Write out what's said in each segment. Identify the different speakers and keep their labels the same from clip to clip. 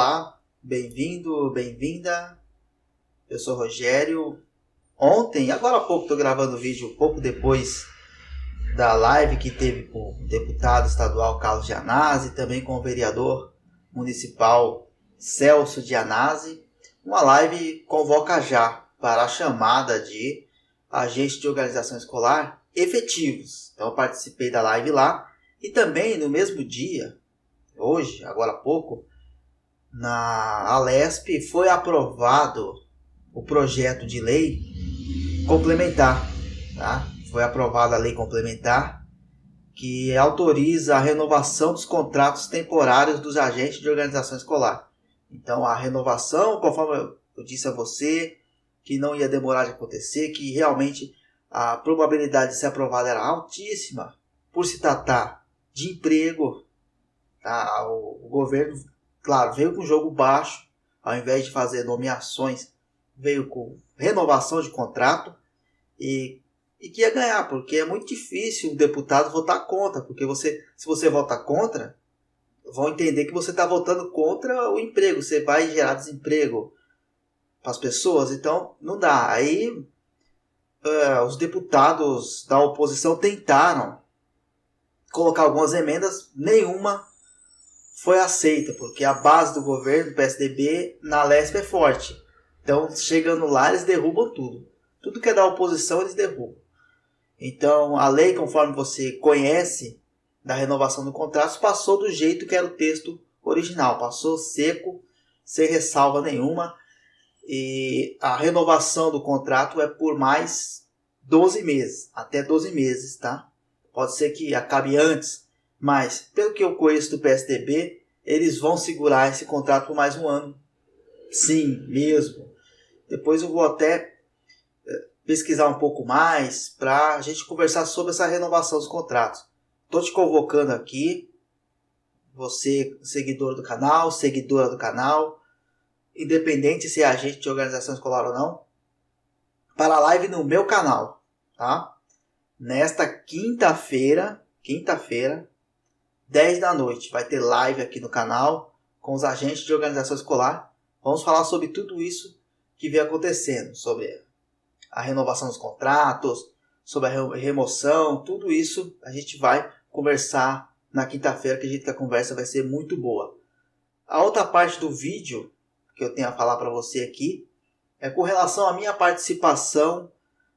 Speaker 1: Olá, bem-vindo, bem-vinda. Eu sou Rogério. Ontem, agora há pouco, estou gravando o vídeo, pouco depois da live que teve com o deputado estadual Carlos Gianazzi, também com o vereador municipal Celso Gianazzi. Uma live convoca já para a chamada de agentes de organização escolar efetivos. Então eu participei da live lá e também no mesmo dia, hoje, agora há pouco, na Alesp foi aprovado o projeto de lei complementar, tá? Foi aprovada a lei complementar que autoriza a renovação dos contratos temporários dos agentes de organização escolar. Então a renovação, conforme eu disse a você, que não ia demorar de acontecer, que realmente a probabilidade de ser aprovada era altíssima, por se tratar de emprego, tá? O governo, claro, veio com jogo baixo, ao invés de fazer nomeações, veio com renovação de contrato e que ia ganhar, porque é muito difícil um deputado votar contra, porque se você votar contra, vão entender que você está votando contra o emprego, você vai gerar desemprego para as pessoas, então não dá. Aí os deputados da oposição tentaram colocar algumas emendas, nenhuma foi aceita, porque a base do governo, do PSDB, na Alesp é forte. Então, chegando lá, eles derrubam tudo. Tudo que é da oposição, eles derrubam. Então, a lei, conforme você conhece, da renovação do contrato, passou do jeito que era o texto original. Passou seco, sem ressalva nenhuma. E a renovação do contrato é por mais 12 meses. Até 12 meses, tá? Pode ser que acabe antes, mas pelo que eu conheço do PSDB, eles vão segurar esse contrato por mais um ano. Sim, mesmo. Depois eu vou até pesquisar um pouco mais para a gente conversar sobre essa renovação dos contratos. Estou te convocando aqui, você seguidor do canal, seguidora do canal, independente se é agente de organização escolar ou não, para a live no meu canal, tá? Nesta quinta-feira, 10 da noite, vai ter live aqui no canal com os agentes de organização escolar. Vamos falar sobre tudo isso que vem acontecendo, sobre a renovação dos contratos, sobre a remoção, tudo isso a gente vai conversar na quinta-feira, acredito que a conversa vai ser muito boa. A outra parte do vídeo que eu tenho a falar para você aqui é com relação à minha participação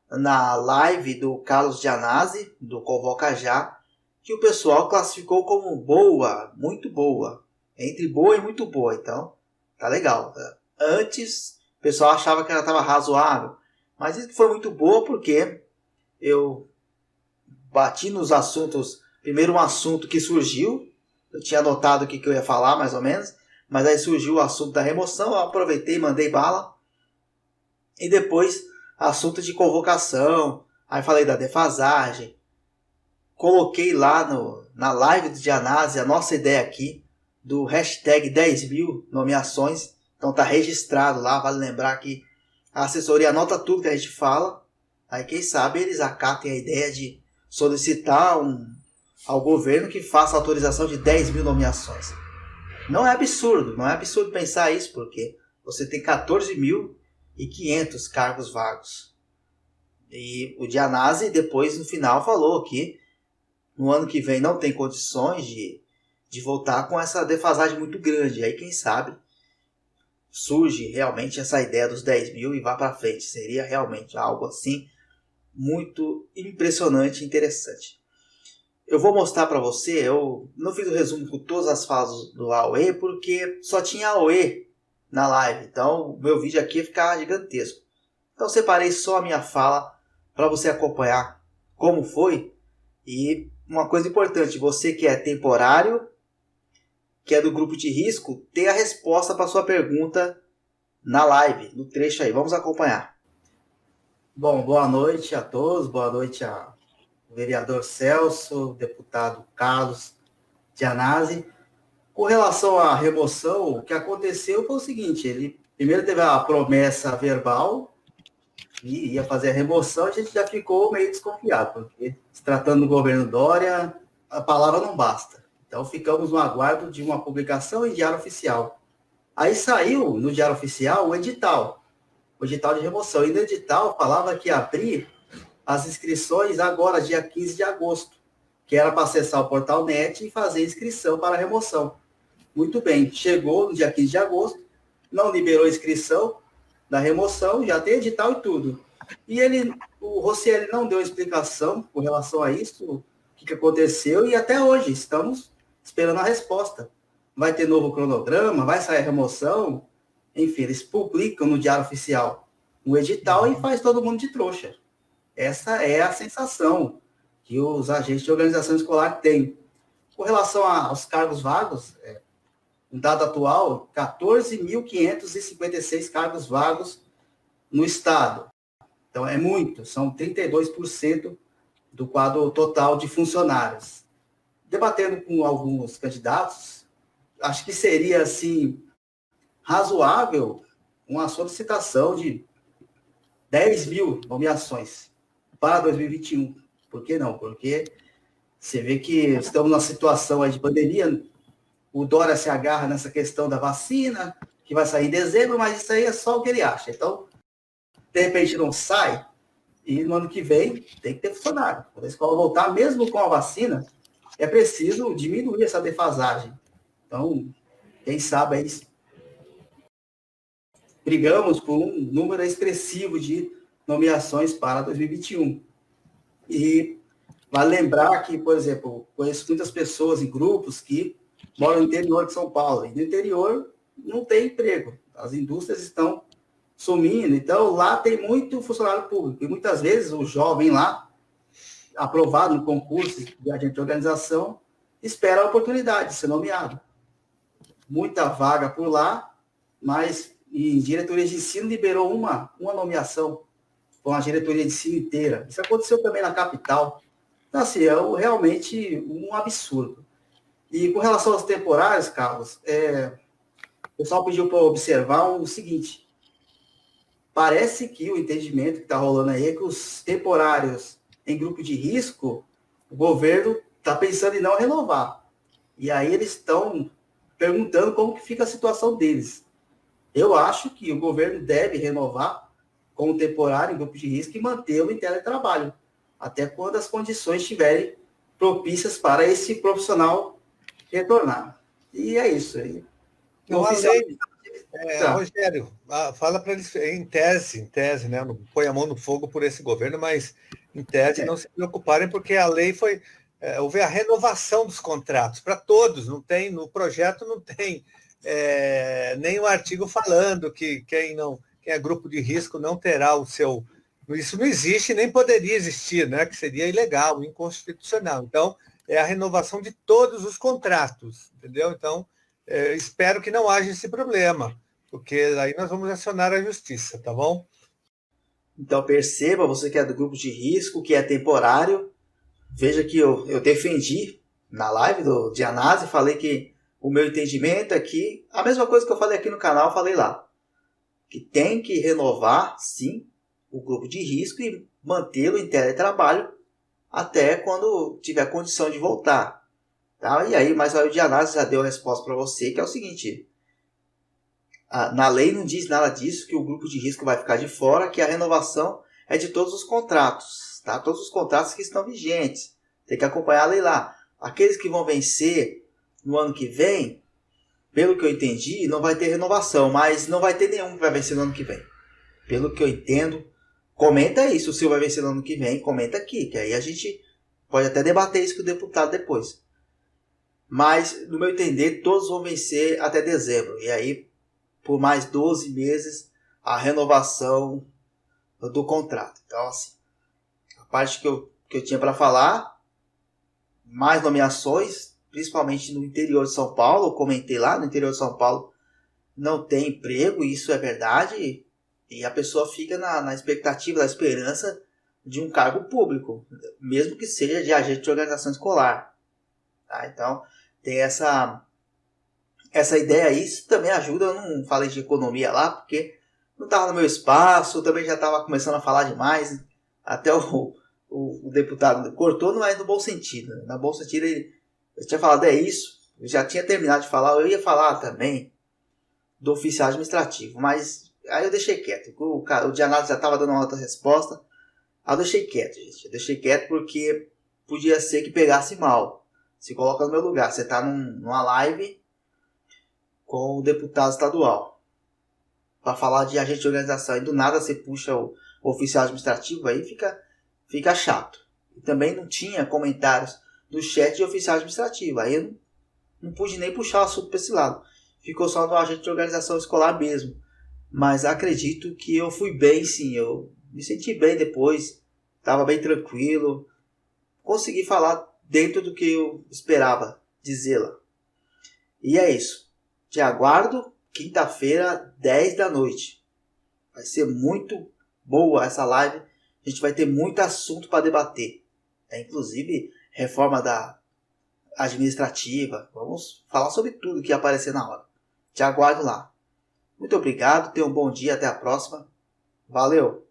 Speaker 1: na live do Carlos Gianazzi, do Convoca Já, que o pessoal classificou como boa, muito boa. Entre boa e muito boa, então tá legal. Antes o pessoal achava que ela estava razoável, mas isso foi muito boa porque eu bati nos assuntos. Primeiro um assunto que surgiu, eu tinha anotado o que eu ia falar mais ou menos, mas aí surgiu o assunto da remoção, eu aproveitei e mandei bala. E depois assunto de convocação, aí falei da defasagem, coloquei lá na live do Gianazzi a nossa ideia aqui do hashtag 10.000 nomeações, então tá registrado lá, vale lembrar que a assessoria anota tudo que a gente fala, aí quem sabe eles acatem a ideia de solicitar ao governo que faça autorização de 10.000 nomeações. Não é absurdo pensar isso, porque você tem 14.500 cargos vagos. E o Gianazzi depois no final falou que no ano que vem não tem condições de voltar com essa defasagem muito grande. Aí quem sabe surge realmente essa ideia dos 10.000 e vá para frente. Seria realmente algo assim muito impressionante e interessante. Eu vou mostrar para você, eu não fiz o resumo com todas as falas do AOE porque só tinha AOE na live. Então o meu vídeo aqui ia ficar gigantesco. Então separei só a minha fala para você acompanhar como foi. E uma coisa importante, você que é temporário, que é do grupo de risco, ter a resposta para sua pergunta na live, no trecho aí. Vamos acompanhar. Bom, boa noite a todos, boa noite ao vereador Celso, deputado Carlos Gianazzi. Com relação à remoção, o que aconteceu foi o seguinte, ele primeiro teve a promessa verbal e ia fazer a remoção, a gente já ficou meio desconfiado, porque se tratando do governo Dória, a palavra não basta. Então ficamos no aguardo de uma publicação em diário oficial. Aí saiu no Diário Oficial o edital de remoção. E no edital falava que ia abrir as inscrições agora, dia 15 de agosto, que era para acessar o portal NET e fazer inscrição para a remoção. Muito bem, chegou no dia 15 de agosto, não liberou a inscrição da remoção, já tem edital e tudo. E o Rocieli não deu explicação com relação a isso, o que aconteceu, e até hoje estamos esperando a resposta. Vai ter novo cronograma, vai sair a remoção, enfim, eles publicam no Diário Oficial um edital e faz todo mundo de trouxa. Essa é a sensação que os agentes de organização escolar têm. Com relação aos cargos vagos, no dado atual, 14.556 cargos vagos no Estado. Então, é muito, são 32% do quadro total de funcionários. Debatendo com alguns candidatos, acho que seria, assim, razoável uma solicitação de 10 mil nomeações para 2021. Por que não? Porque você vê que estamos numa situação aí de pandemia, o Dória se agarra nessa questão da vacina, que vai sair em dezembro, mas isso aí é só o que ele acha. Então, de repente não sai, e no ano que vem tem que ter funcionário. Quando a escola voltar, mesmo com a vacina, é preciso diminuir essa defasagem. Então, quem sabe aí brigamos por um número expressivo de nomeações para 2021. E vale lembrar que, por exemplo, conheço muitas pessoas em grupos que moram no interior de São Paulo. E no interior não tem emprego. As indústrias estão sumindo. Então, lá tem muito funcionário público. E muitas vezes o jovem lá, aprovado no concurso de agente de organização, espera a oportunidade de ser nomeado. Muita vaga por lá, mas em diretoria de ensino liberou uma nomeação com a diretoria de ensino inteira. Isso aconteceu também na capital. Então, assim, é realmente um absurdo. E com relação aos temporários, Carlos, o pessoal pediu para observar o seguinte: parece que o entendimento que está rolando aí é que os temporários em grupo de risco, o governo está pensando em não renovar. E aí eles estão perguntando como que fica a situação deles. Eu acho que o governo deve renovar com o temporário em grupo de risco e mantê-lo em teletrabalho, até quando as condições estiverem propícias para esse profissional retornar. E é isso aí.
Speaker 2: Não, Rogério, fala para eles, em tese, né? Não põe a mão no fogo por esse governo, mas em tese não se preocuparem, porque a lei foi. Houve a renovação dos contratos para todos, não tem, no projeto não tem nenhum artigo falando que quem é grupo de risco não terá o seu. Isso não existe, nem poderia existir, né? Que seria ilegal, inconstitucional. Então, é a renovação de todos os contratos, entendeu? Então, espero que não haja esse problema, porque aí nós vamos acionar a justiça, tá bom?
Speaker 1: Então perceba, você que é do grupo de risco, que é temporário, veja que eu defendi na live de análise, falei que o meu entendimento é que a mesma coisa que eu falei aqui no canal, eu falei lá, que tem que renovar, sim, o grupo de risco e mantê-lo em teletrabalho até quando tiver condição de voltar. Tá? E aí, mas o de análise já deu a resposta para você, que é o seguinte: na lei não diz nada disso, que o grupo de risco vai ficar de fora, que a renovação é de todos os contratos, tá? Todos os contratos que estão vigentes. Tem que acompanhar a lei lá. Aqueles que vão vencer no ano que vem, pelo que eu entendi, não vai ter renovação, mas não vai ter nenhum que vai vencer no ano que vem. Pelo que eu entendo, comenta isso, se vai vencer no ano que vem, comenta aqui, que aí a gente pode até debater isso com o deputado depois. Mas, no meu entender, todos vão vencer até dezembro. E aí, por mais 12 meses, a renovação do contrato. Então, assim, a parte que eu tinha para falar, mais nomeações, principalmente no interior de São Paulo, eu comentei lá, no interior de São Paulo não tem emprego, isso é verdade, e a pessoa fica na expectativa, na esperança de um cargo público, mesmo que seja de agente de organização escolar. Tá? Então, tem essa ideia aí. Isso também ajuda. Eu não falei de economia lá, porque não estava no meu espaço, eu também já estava começando a falar demais, até o deputado cortou, mas no bom sentido. No bom sentido, eu tinha falado, é isso, eu já tinha terminado de falar, eu ia falar também do oficial administrativo. Mas aí eu deixei quieto. O de análise já estava dando uma outra resposta. Aí eu deixei quieto, gente. Eu deixei quieto porque podia ser que pegasse mal. Se coloca no meu lugar. Você está numa live com o deputado estadual para falar de agente de organização e do nada você puxa o oficial administrativo, aí fica chato. E também não tinha comentários do chat de oficial administrativo. Aí eu não pude nem puxar o assunto para esse lado. Ficou só no agente de organização escolar mesmo. Mas acredito que eu fui bem, sim. Eu me senti bem depois. Estava bem tranquilo. Consegui falar dentro do que eu esperava dizer lá. E é isso. Te aguardo quinta-feira, 10 da noite. Vai ser muito boa essa live. A gente vai ter muito assunto para debater. Inclusive, reforma da administrativa. Vamos falar sobre tudo que aparecer na hora. Te aguardo lá. Muito obrigado, tenha um bom dia, até a próxima. Valeu!